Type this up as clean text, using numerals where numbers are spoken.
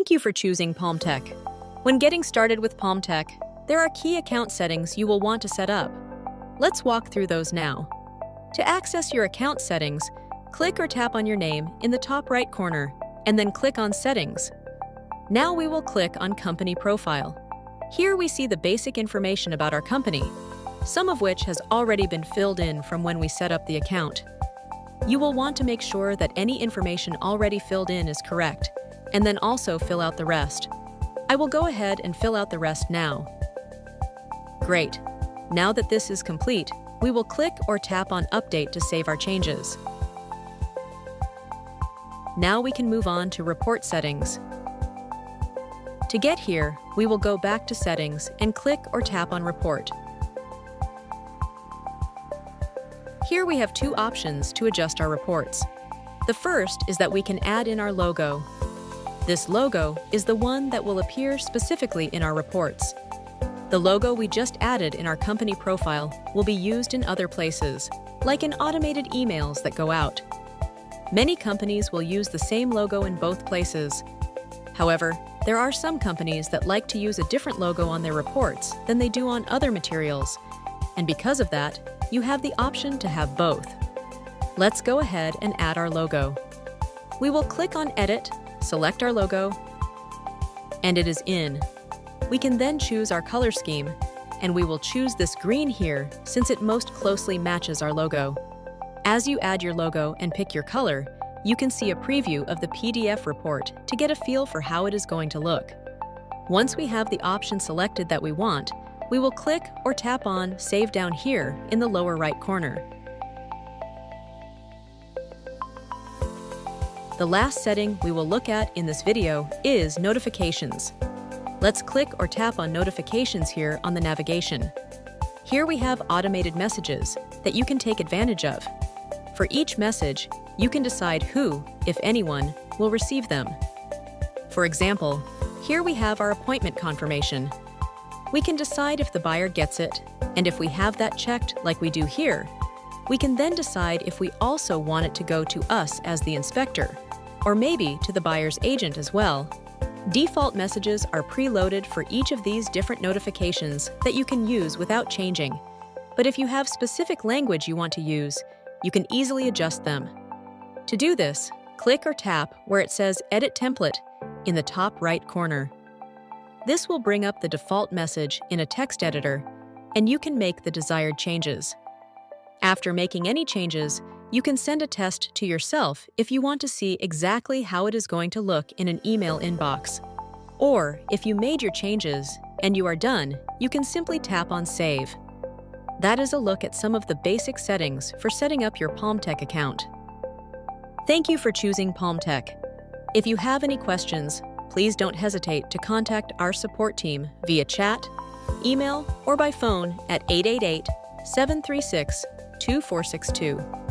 Thank you for choosing Palmtech. When getting started with Palmtech, there are key account settings you will want to set up. Let's walk through those now. To access your account settings, click or tap on your name in the top right corner, and then click on Settings. Now we will click on Company Profile. Here we see the basic information about our company, some of which has already been filled in from when we set up the account. You will want to make sure that any information already filled in is correct, and then also fill out the rest. I will go ahead and fill out the rest now. Great. Now that this is complete, we will click or tap on Update to save our changes. Now we can move on to Report Settings. To get here, we will go back to Settings and click or tap on Report. Here we have two options to adjust our reports. The first is that we can add in our logo. This logo is the one that will appear specifically in our reports. The logo we just added in our company profile will be used in other places, like in automated emails that go out. Many companies will use the same logo in both places. However, there are some companies that like to use a different logo on their reports than they do on other materials, and because of that, you have the option to have both. Let's go ahead and add our logo. We will click on Edit, select our logo, and it is in. We can then choose our color scheme, and we will choose this green here since it most closely matches our logo. As you add your logo and pick your color, you can see a preview of the PDF report to get a feel for how it is going to look. Once we have the option selected that we want, we will click or tap on Save down here in the lower right corner. The last setting we will look at in this video is Notifications. Let's click or tap on Notifications here on the navigation. Here we have automated messages that you can take advantage of. For each message, you can decide who, if anyone, will receive them. For example, here we have our appointment confirmation. We can decide if the buyer gets it, and if we have that checked like we do here, we can then decide if we also want it to go to us as the inspector, or maybe to the buyer's agent as well. Default messages are preloaded for each of these different notifications that you can use without changing. But if you have specific language you want to use, you can easily adjust them. To do this, click or tap where it says Edit Template in the top right corner. This will bring up the default message in a text editor, and you can make the desired changes. After making any changes, you can send a test to yourself if you want to see exactly how it is going to look in an email inbox. Or, if you made your changes and you are done, you can simply tap on Save. That is a look at some of the basic settings for setting up your Palmtech account. Thank you for choosing Palmtech. If you have any questions, please don't hesitate to contact our support team via chat, email, or by phone at 888-736-2462.